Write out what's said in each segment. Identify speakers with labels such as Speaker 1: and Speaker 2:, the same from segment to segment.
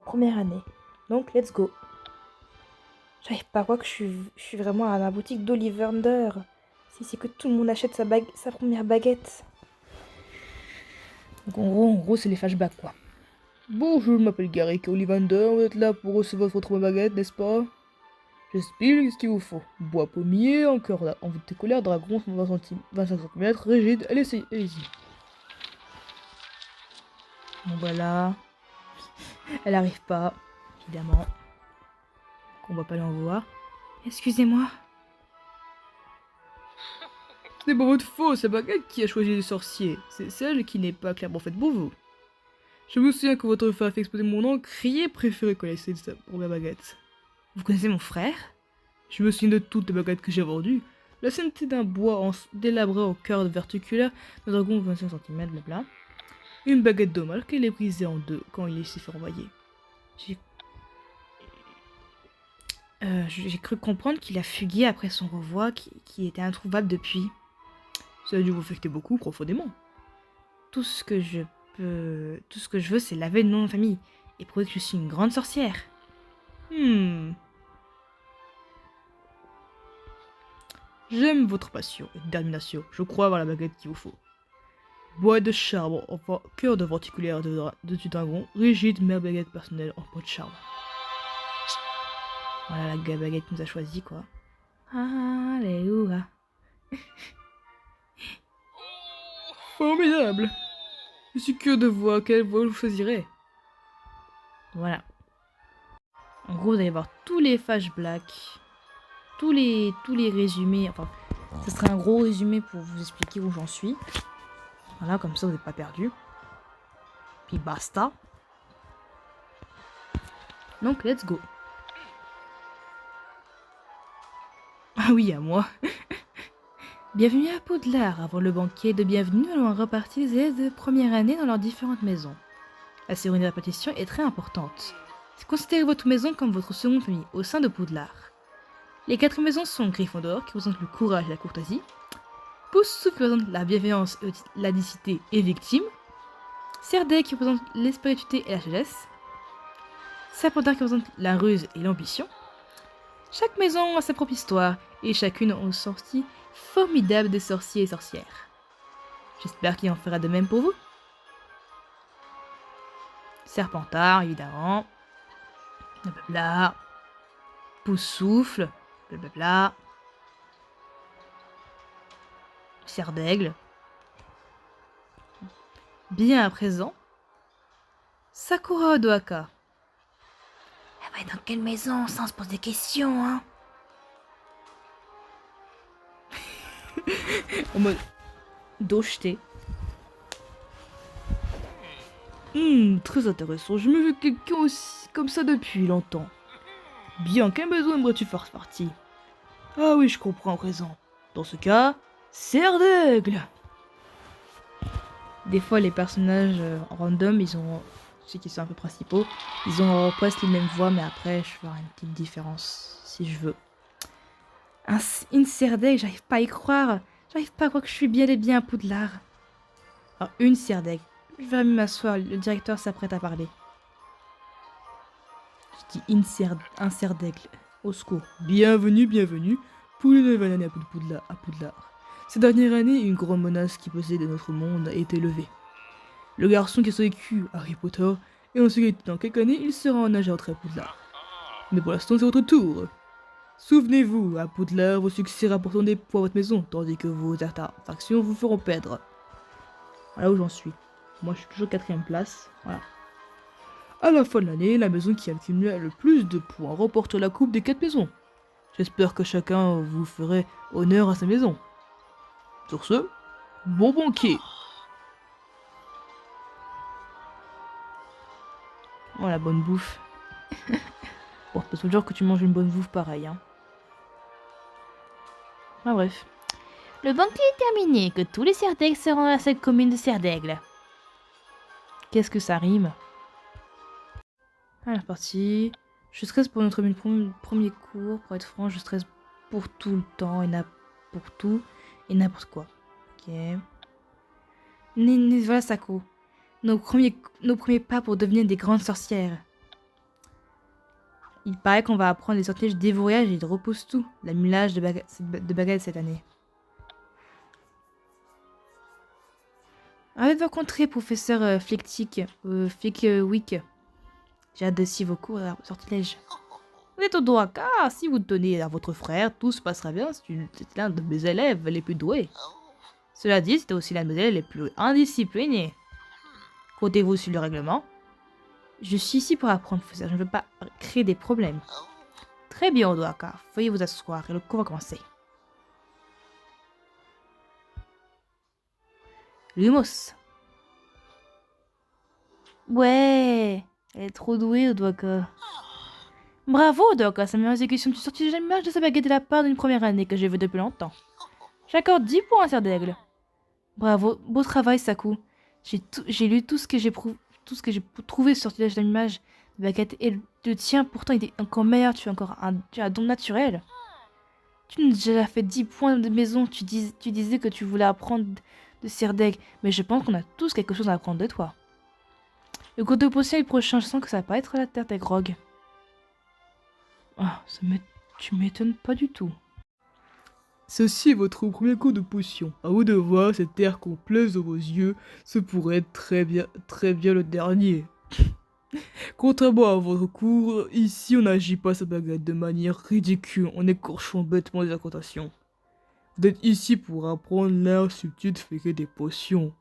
Speaker 1: première année. Donc, let's go. J'arrive pas à croire que je suis vraiment à la boutique d'Ollivander. Si c'est que tout le monde achète sa première baguette. Donc, en gros, c'est les flashbacks, quoi. Bonjour, je m'appelle Garrick Ollivander. Vous êtes là pour recevoir votre baguette, n'est-ce pas? J'explique ce qu'il vous faut. Bois pommier, en voûte colère, dragon, 25 cm, rigide. Allez-y. Bon, voilà. Elle arrive pas, évidemment. On va pas lui en vouloir. Excusez-moi. Ce n'est pas votre faute, c'est Baguette qui a choisi les sorciers. C'est celle qui n'est pas clairement faite pour vous. Je me souviens que votre frère a fait exploser mon encrier préféré quand il a essayé de sa première baguette. Vous connaissez mon frère? Je me souviens de toutes les baguettes que j'ai vendues. La scène était d'un bois délabré au cœur de verticulaire, d'un dragon 25 cm, blabla. Une baguette dommage qu'elle est brisée en deux quand il s'est fait renvoyer. J'ai cru comprendre qu'il a fugué après son revoi qui était introuvable depuis. Ça a dû vous affecter beaucoup, profondément. Tout ce que je veux, c'est laver le nom de famille et prouver que je suis une grande sorcière. J'aime votre passion et détermination. Je crois avoir la baguette qu'il vous faut. Bois de charme, cœur de venticulaire de dragon, rigide, mère baguette personnelle en peau de charme. Voilà la baguette qui nous a choisi, quoi. Alléluia. Formidable. Je suis curieux de voir quelle voie vous choisirez. Voilà. En gros, vous allez voir tous les flashbacks, tous les résumés. Enfin, ce sera un gros résumé pour vous expliquer où j'en suis. Voilà, comme ça vous n'êtes pas perdu. Puis basta. Donc, let's go. Ah oui, à moi. Bienvenue à Poudlard. Avant le banquet de bienvenue, nous allons repartir les élèves de première année dans leurs différentes maisons. La cérémonie de répétition est très importante. Considérez votre maison comme votre seconde famille au sein de Poudlard. Les 4 maisons sont Gryffondor, qui représente le courage et la courtoisie, Poussouf, qui représente la bienveillance, l'adicité et victime, Serdaigle, qui représente l'espiritualité et la sagesse, Serpentard, qui représente la ruse et l'ambition. Chaque maison a sa propre histoire, et chacune a une sortie formidable de sorciers et sorcières. J'espère qu'il en fera de même pour vous. Serpentard, évidemment. Blablabla. Poussoufle. Blablabla. Serdaigle. Bien à présent. Sakura Odoaka. Elle va être dans quelle maison sans se poser des questions, hein? En mode dos jeté. Très intéressant. Je me veux quelqu'un aussi comme ça depuis longtemps. Bien, quelle maison aimerais-tu faire partie? Ah oui, je comprends à présent. Dans ce cas, Serdaigle. Des fois, les personnages random, ils ont, ceux qui sont un peu principaux, ils ont presque les mêmes voix, mais après, je ferai une petite différence si je veux. Une Serdaigle, j'arrive pas à y croire. J'arrive pas à croire que je suis bien et bien à Poudlard. Alors, une Serdaigle. Je vais m'asseoir, le directeur s'apprête à parler. Je dis un Serdaigle. Au secours. Bienvenue. Pour une nouvelle année à Poudlard. Ces dernières années, une grande menace qui pesait de notre monde a été levée. Le garçon qui a survécu à Harry Potter, et on sait que dans quelques années, il sera en âge à entrer à Poudlard. Mais pour l'instant, c'est votre tour. Souvenez-vous, à Poudlard, vos succès rapporteront des points à votre maison, tandis que vos factions vous feront perdre. Voilà où j'en suis. Moi, je suis toujours 4ème place. Voilà. À la fin de l'année, la maison qui a accumulé le plus de points remporte la coupe des 4 maisons. J'espère que chacun vous ferait honneur à sa maison. Sur ce, bon banquier. Oh, la bonne bouffe. Bon, c'est toujours que tu manges une bonne bouffe pareil, hein. Ah, bref. Le banquet est terminé, que tous les Serdaigles seront à cette commune de Serdaigle. Qu'est-ce que ça rime? Alors, parti. Je stresse pour notre premier cours. Pour être franc, je stresse pour tout le temps et pour tout et n'importe quoi. Ok. Voilà, Sako. Nos premiers pas pour devenir des grandes sorcières. Il paraît qu'on va apprendre les sortilèges d'évoyage et de repousse-tout, l'amulage de baguettes cette année. Avez-vous rencontré professeur Flicktick, Flickwick? J'ai hâte de suivre vos cours à sortilège. Vous êtes au droit car si vous tenez à votre frère, tout se passera bien. C'est l'un de mes élèves les plus doués. Cela dit, c'était aussi l'un de mes élèves les plus indisciplinés. Comptez-vous sur le règlement? Je suis ici pour apprendre, professeur. Je ne veux pas créer des problèmes. Très bien, Odoaka. Veuillez vous asseoir et le cours va commencer. Lumos. Ouais, elle est trop douée, Odoaka. Bravo, Odoaka. Sa meilleure exécution du sortilège d'image de sa baguette de la part d'une première année que j'ai vue depuis longtemps. J'accorde 10 points à Serre d'Aigle. Bravo, beau travail, Saku. J'ai lu tout ce que j'ai trouvé sur sortilège d'image de baguette et le tien pourtant il est encore meilleur. Tu as un don naturel. Tu nous as déjà fait 10 points de maison. Tu disais que tu voulais apprendre de Serre d'Aigle, mais je pense qu'on a tous quelque chose à apprendre de toi. Le cours de potion est prochain. Je sens que ça va pas être la terre des grogs. Ah, tu m'étonnes pas du tout.
Speaker 2: Ceci est votre premier cours de potion. À vous de voir cette air complexe dans vos yeux. Ce pourrait être très bien le dernier. Contrairement à votre cours, ici on n'agit pas sa baguette de manière ridicule en écorchant bêtement les incantations. Vous êtes ici pour apprendre l'art subtil de fabriquer des potions.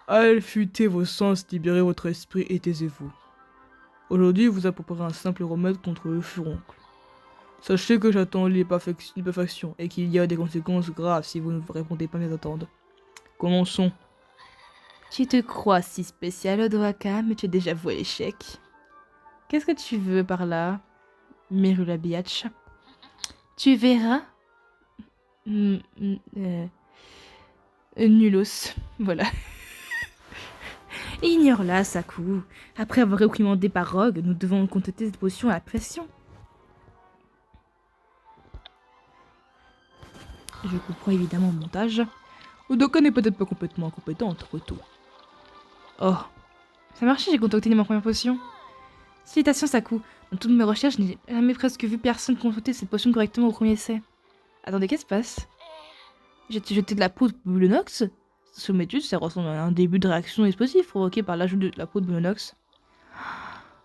Speaker 2: Affûtez vos sens, libérez votre esprit et taisez-vous. Aujourd'hui, vous a préparé un simple remède contre le furoncle. Sachez que j'attends l'imperfection et qu'il y a des conséquences graves si vous ne répondez pas à mes attentes. Commençons.
Speaker 1: Tu te crois si spécial, Odoaka, mais tu as déjà voué l'échec. Qu'est-ce que tu veux par là, Merula Biatch? Tu verras. Nulos, voilà. Ignore-la, Saku. Après avoir réprimandé par Rogue, nous devons contester cette potion à la pression. Je comprends évidemment le montage.
Speaker 2: Odoka n'est peut-être pas complètement incompétente, après tout.
Speaker 1: Oh, ça a marché, j'ai contacté ma première potion. Félicitations, Saku. Dans toutes mes recherches, je n'ai jamais presque vu personne concocter cette potion correctement au premier essai. Attendez, qu'est-ce qui se passe? J'ai jeté de la poudre Boulonox. Sur mes études, ça ressemble à un début de réaction explosive provoqué par l'ajout de la poudre Boulonox.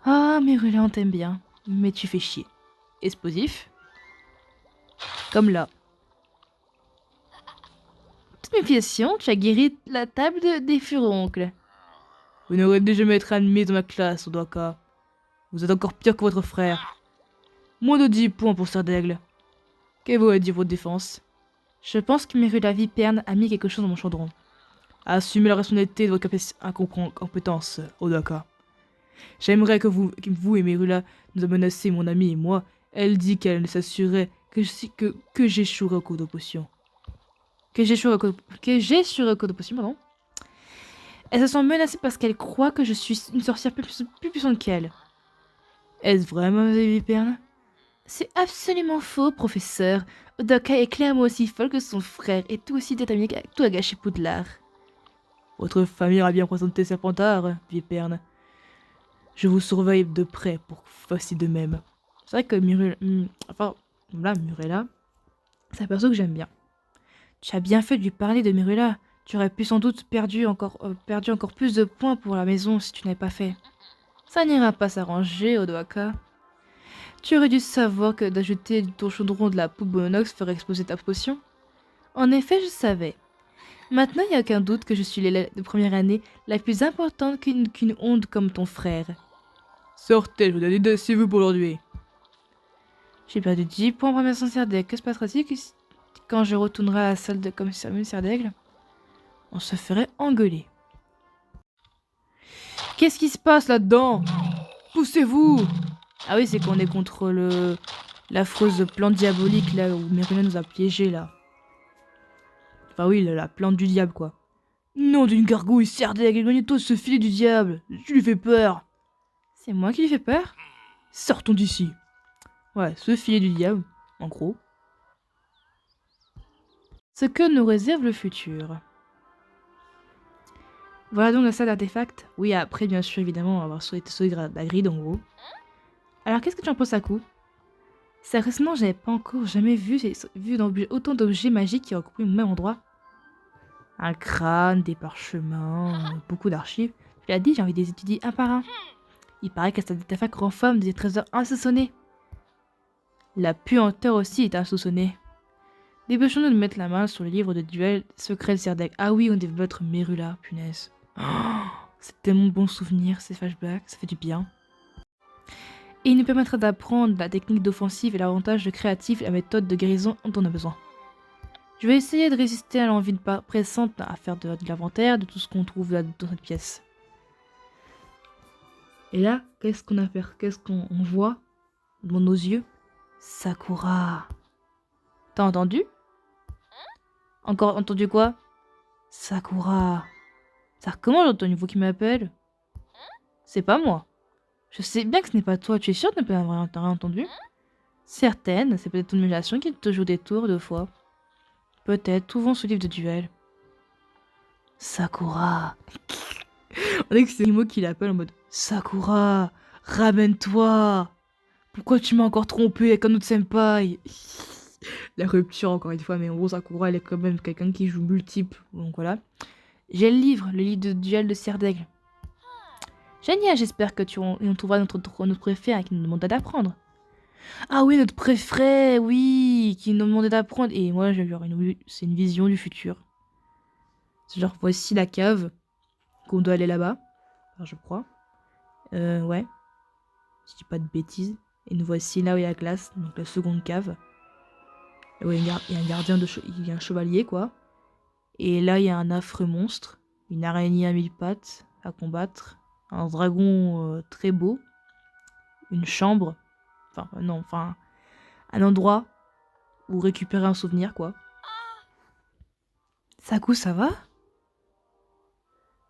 Speaker 1: Ah, mais Rula, on t'aime bien. Mais tu fais chier. Explosif. Comme là. Toute méfiation, tu as guéri la table des furoncles.
Speaker 2: Vous n'aurez jamais être admis dans ma classe, Odoka. Vous êtes encore pire que votre frère. Moins de 10 points pour Serre d'Aigle. Qu'avez-vous à dire votre défense?
Speaker 1: Je pense que Merula Viperne a mis quelque chose dans mon chaudron.
Speaker 2: Assumez la responsabilité de votre incompétence, Odoka. J'aimerais que vous et Merula nous a menacé mon amie et moi. Elle dit qu'elle s'assurait que j'échouerais au cours de potion.
Speaker 1: Que j'échouerais au cours de potion, pardon. Elle se sent menacée parce qu'elle croit que je suis une sorcière plus puissante qu'elle.
Speaker 2: Est-ce vraiment Viperne?
Speaker 1: C'est absolument faux, professeur. Odoka est clairement aussi folle que son frère et tout aussi déterminé à tout à gâcher Poudlard.
Speaker 2: Votre famille a bien présenté Serpentard, Viperne. Je vous surveille de près pour que vous fassiez de même.
Speaker 1: C'est vrai que Murella, c'est un perso que j'aime bien. Tu as bien fait de lui parler de Murella. Tu aurais pu sans doute perdu encore plus de points pour la maison si tu n'avais pas fait. Ça n'ira pas s'arranger, Odoaka. Tu aurais dû savoir que d'ajouter ton chaudron de la poudre Boulonox ferait exploser ta potion. En effet, je savais. Maintenant, il n'y a aucun doute que je suis l'élève de première année la plus importante qu'une onde comme ton frère.
Speaker 2: Sortez, je vous donne des vous pour aujourd'hui.
Speaker 1: J'ai perdu 10 points pour ma Serre d'Aigle. Que se passera-t-il quand je retournerai à la salle de commissaire Serre d'Aigle? On se ferait engueuler. Qu'est-ce qui se passe là-dedans? Poussez-vous! Ah oui, c'est qu'on est contre l'affreuse plante diabolique là où Merula nous a piégés là. Enfin oui, la plante du diable quoi.
Speaker 2: Nom d'une gargouille, Serre d'Aigle, éloignez-toi de ce filet du diable. Tu lui fais peur.
Speaker 1: C'est moi qui lui fais peur?
Speaker 2: Sortons d'ici.
Speaker 1: Ouais, ce filet du diable, en gros. Ce que nous réserve le futur. Voilà donc la salle d'artefacts. Oui, après, bien sûr, évidemment, on va avoir sauté la grille en gros. Alors, qu'est-ce que tu en penses à coup? Sérieusement, j'avais pas encore jamais vu autant d'objets magiques qui recoupent au même endroit. Un crâne, des parchemins, beaucoup d'archives. Je l'ai dit, j'ai envie de les étudier un par un. Il paraît que cette artefact renferme des trésors insoupçonnés. La puanteur aussi est insoupçonnée. Dépêchons-nous de mettre la main sur le livre de duel secret de Serdaigle. Ah oui, on devait être Mérula, punaise. Oh, c'est tellement bon souvenir, ces flashbacks, ça fait du bien. Et il nous permettra d'apprendre la technique d'offensive et l'avantage de créatif et la méthode de guérison dont on a besoin. Je vais essayer de résister à l'envie pressante à faire de l'inventaire de tout ce qu'on trouve là dans cette pièce. Et là, qu'est-ce qu'on a fait? Qu'est-ce qu'on voit devant nos yeux? Sakura. T'as entendu? Encore entendu quoi? Sakura. Ça recommence, j'entends une voix qui m'appelle. C'est pas moi. Je sais bien que ce n'est pas toi. Tu es sûre de ne pas avoir rien entendu? Certaine, c'est peut-être ton émulation qui te joue des tours deux fois. Peut-être, trouvons ce livre de duel. Sakura. On dirait que c'est Imo qui l'appelle en mode Sakura, ramène-toi. Pourquoi tu m'as encore trompé avec un autre senpai? La rupture encore une fois, mais en gros Sakura elle est quand même quelqu'un qui joue multiple, donc voilà. J'ai le livre de duel de Serdaigle. Génial, j'espère que on trouvera notre préféré qui nous demandait d'apprendre. Ah oui, notre préféré, oui, qui nous demandait d'apprendre. Et moi, c'est une vision du futur. C'est genre, voici la cave, qu'on doit aller là-bas, enfin, je crois. Ouais, je dis pas de bêtises. Et nous voici là où il y a la glace, donc la seconde cave. Là où il y a un gardien il y a un chevalier, quoi. Et là, il y a un affreux monstre, une araignée à 1000 pattes à combattre, un dragon très beau, une chambre, un endroit où récupérer un souvenir, quoi. Saku, ça va?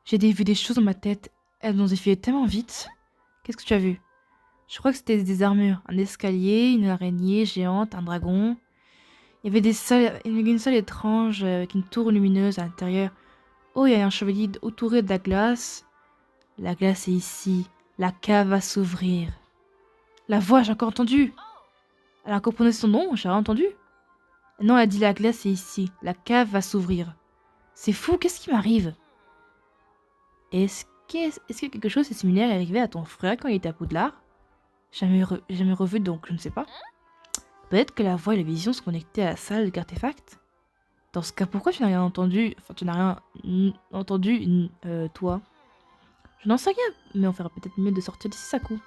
Speaker 1: J'ai vu des choses dans ma tête, elles ont défilé tellement vite. Qu'est-ce que tu as vu? Je crois que c'était des armures, un escalier, une araignée géante, un dragon. Il y avait une salle étrange avec une tour lumineuse à l'intérieur. Oh, il y a un chevalier entouré de la glace. La glace est ici. La cave va s'ouvrir. La voix, j'ai encore entendu. Elle a encore prononcé son nom, j'ai entendu. Non, elle a dit la glace est ici. La cave va s'ouvrir. C'est fou, qu'est-ce qui m'arrive? Est-ce que quelque chose de similaire est arrivé à ton frère quand il était à Poudlard? Jamais revu, donc je ne sais pas. Peut-être que la voix et la vision se connectaient à la salle d'artefacts. Dans ce cas, pourquoi tu n'as rien entendu? Enfin, tu n'as rien entendu, toi? Je n'en sais rien, mais on fera peut-être mieux de sortir d'ici, Saku.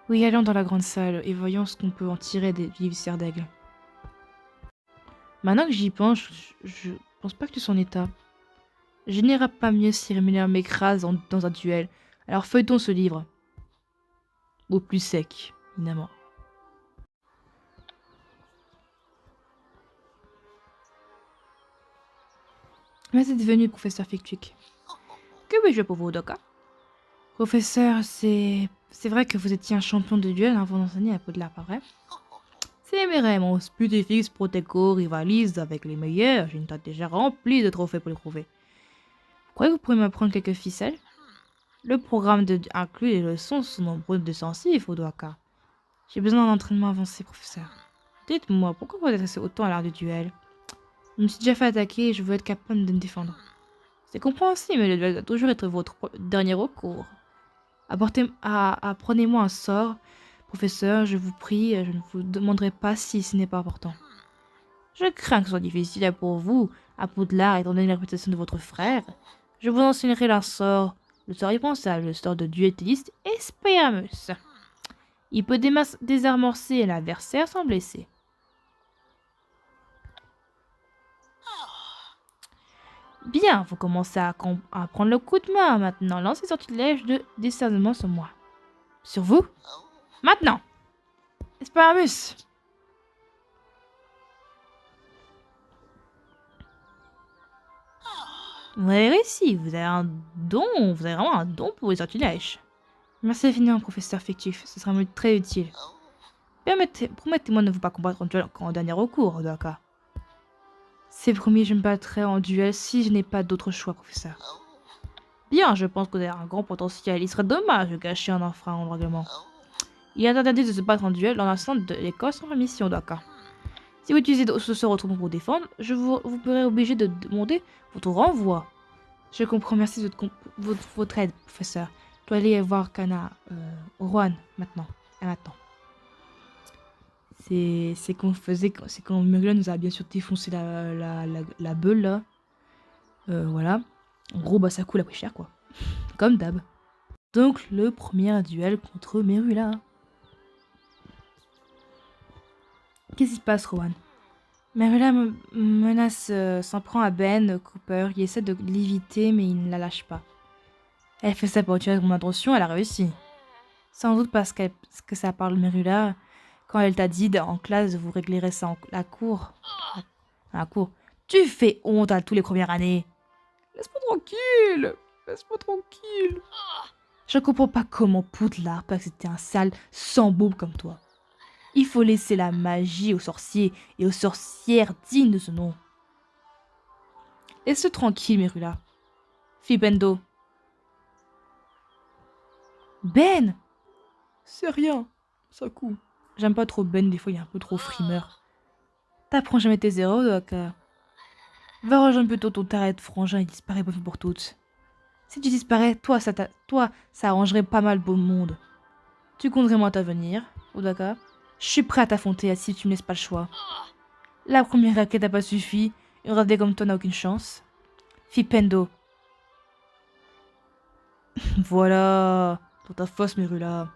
Speaker 1: Oui, allons dans la grande salle et voyons ce qu'on peut en tirer des livres Serdaigle. Maintenant que j'y pense, je pense pas que tu sois en état. Je n'irai pas mieux si Rémunéra m'écrase dans un duel. Alors feuilletons ce livre. Au plus sec, évidemment. Merci d'être venu, professeur Fictuc. Que puis-je pour vous, Doka? Professeur, c'est vrai que vous étiez un champion de duel avant d'enseigner à Poudlard, pas vrai? C'est vrai, mon Sputifix Proteco rivalise avec les meilleurs. J'ai une tête déjà remplie de trophées pour le prouver. Vous croyez que vous pourriez m'apprendre quelques ficelles? Le programme inclut les leçons sont nombreux de sensifs, Odoaka. J'ai besoin d'un entraînement avancé, professeur. Dites-moi, pourquoi vous adressez autant à l'art du duel? Je me suis déjà fait attaquer et je veux être capable de me défendre. C'est compréhensible, mais le duel doit toujours être votre dernier recours. Apprenez-moi un sort. Professeur, je vous prie, je ne vous demanderai pas si ce n'est pas important. Je crains que ce soit difficile pour vous, à Poudlard, étant donné la réputation de votre frère. Je vous enseignerai un sort, le sort impensable, le sort de duelliste Espéramus. Il peut désamorcer l'adversaire sans blesser. Bien, vous commencez à prendre le coup de main maintenant. Lancez sortilège de discernement sur moi. Sur vous? Maintenant! Espéramus! Vous avez réussi, vous avez vraiment un don pour les sortilèges. Merci infiniment, professeur fictif, ce sera très utile. Promettez-moi de ne pas combattre en duel en dernier recours, Odoaka. C'est promis, je me battrai en duel si je n'ai pas d'autre choix, professeur. Bien, je pense que vous avez un grand potentiel. Il serait dommage de gâcher un enfant en règlement. Il est interdit de se battre en duel dans l'enceinte de l'école sans permission, d'accord. Si vous utilisez ce sort autrement pour vous défendre, vous pourrez obligé de demander votre renvoi. Je comprends, merci de votre aide, professeur. Je dois aller voir Rohan maintenant. Et maintenant. C'est quand Muriel nous a bien sûr défoncé la beule là. Voilà. En gros, bah ça coule a pris cher quoi. Comme d'hab. Donc le premier duel contre Merula. Qu'est-ce qui se passe, Rohan? Merula s'en prend à Ben Cooper. Il essaie de l'éviter, mais il ne la lâche pas. Elle fait ça pour tuer mon intention, elle a réussi. Sans doute parce que ça parle de Merula. Quand elle t'a dit en classe, vous réglerez ça en la cour. À la cour. Tu fais honte à tous les premières années.
Speaker 2: Laisse-moi tranquille. Laisse-moi tranquille.
Speaker 1: Je comprends pas comment Poudlard peut accepter un sale sans boube comme toi. Il faut laisser la magie aux sorciers et aux sorcières dignes de ce nom. Laisse-le tranquille, Merula. Fibendo. Ben!
Speaker 2: C'est rien. Sakou.
Speaker 1: J'aime pas trop Ben, des fois il est un peu trop frimeur. T'apprends jamais tes erreurs, Doaka. Va rejoindre plutôt ton taré de frangin et disparaît bonne fois pour toutes. Si tu disparais, toi, ça arrangerait pas mal beau monde. Tu comptes vraiment t'avenir, Odaka? Je suis prêt à t'affronter si tu me laisses pas le choix. La première raquette n'a pas suffi, une radée comme toi n'a aucune chance. Fipendo. Voilà, dans ta fosse, Merula.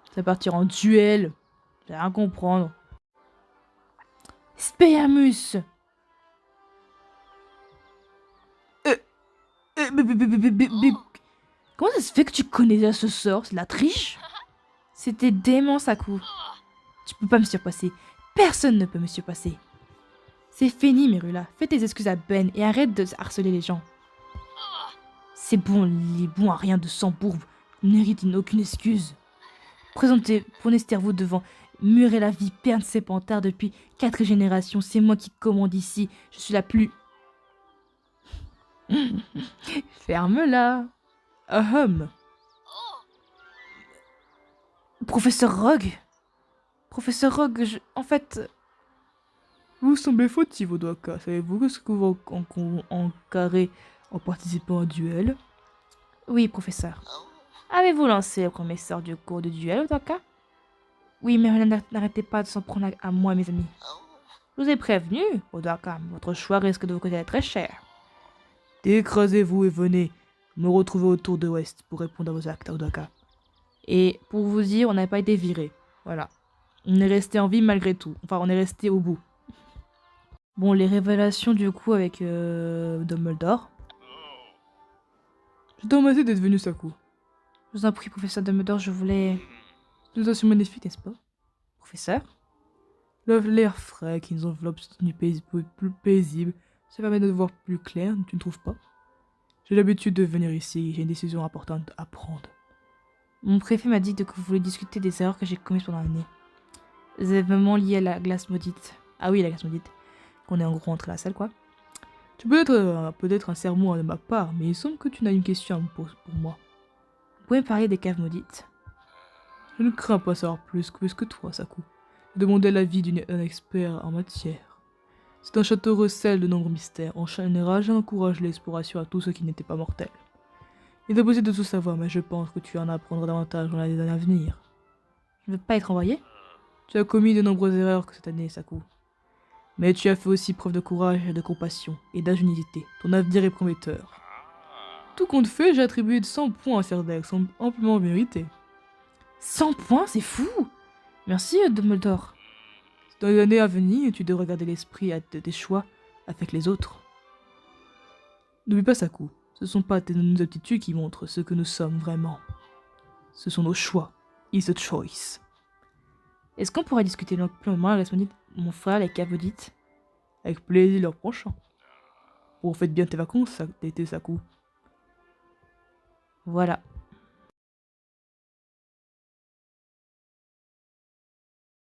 Speaker 1: Ça va partir en duel. J'ai rien comprendre. Speamus. Comment ça se fait que tu connais déjà ce sort? C'est de la triche? C'était dément, Sakou. Tu peux pas me surpasser. Personne ne peut me surpasser. C'est fini, Merula. Fais tes excuses à Ben et arrête de harceler les gens. C'est bon, les bons à rien de sang bourbe ne méritent aucune excuse. Prenez-vous devant Muriel, la vipère de Serpentard depuis 4 générations. C'est moi qui commande ici. Je suis la plus... Ferme-la.
Speaker 2: Ahem.
Speaker 1: Professeur Rogue. Professeur Rogue, en fait...
Speaker 2: Vous semblez fautif, Odaka. Savez-vous ce que vous encarez en participant à un duel?
Speaker 1: Oui, professeur. Avez-vous lancé le premier sort du cours de duel, Odaka? Oui, mais n'arrêtez pas de s'en prendre à moi, mes amis. Je vous ai prévenu, Odaka. Votre choix risque de vous coûter très cher.
Speaker 2: Décrasez-vous et venez me retrouver autour de West pour répondre à vos actes, Odaka.
Speaker 1: Et pour vous dire, on n'a pas été viré. Voilà. On est resté en vie malgré tout. Enfin, on est resté au bout. Bon, les révélations du coup avec Dumbledore.
Speaker 2: Je t'en remercie d'être venu, Sakou.
Speaker 1: Je vous en prie, professeur Dumbledore, je voulais...
Speaker 2: Notation magnifique, n'est-ce pas?
Speaker 1: Professeur?
Speaker 2: L'air frais qui nous enveloppe plus paisible, ça permet de voir plus clair, tu ne trouves pas? J'ai l'habitude de venir ici, j'ai une décision importante à prendre.
Speaker 1: Mon préfet m'a dit que vous voulez discuter des erreurs que j'ai commises pendant l'année. Les événements liés à la glace maudite. Ah oui, la glace maudite. Qu'on est en gros entre la salle, quoi.
Speaker 2: Tu peux être peut-être un sermon de ma part, mais il semble que tu n'as une question à me poser pour moi.
Speaker 1: Vous pouvez me parler des caves maudites?
Speaker 2: Je ne crains pas savoir plus que toi, Sakou. J'ai demandé l'avis d'un expert en matière. C'est un château recèle de nombreux mystères. En général, j'encourage l'exploration à tous ceux qui n'étaient pas mortels. Il est impossible de tout savoir, mais je pense que tu en apprendras davantage dans l'année à venir.
Speaker 1: Je ne veux pas être envoyé?
Speaker 2: Tu as commis de nombreuses erreurs cette année, Sakou. Mais tu as fait aussi preuve de courage, de compassion et d'ingéniosité. Ton avenir est prometteur. Tout compte fait, j'ai attribué 100 points à Serdaigle, sont amplement mérités.
Speaker 1: 100 points, c'est fou! Merci, Dumbledore.
Speaker 2: Dans les années à venir, tu devrais garder l'esprit à tes choix avec les autres. N'oublie pas, Sakou, ce ne sont pas nos aptitudes qui montrent ce que nous sommes vraiment. Ce sont nos choix. It's a choice.
Speaker 1: Est-ce qu'on pourrait discuter plus longuement la responsabilité de mon frère, les cavodites?
Speaker 2: Avec plaisir leur prochain. Profite bien tes vacances, d'été, Sakou.
Speaker 1: Voilà.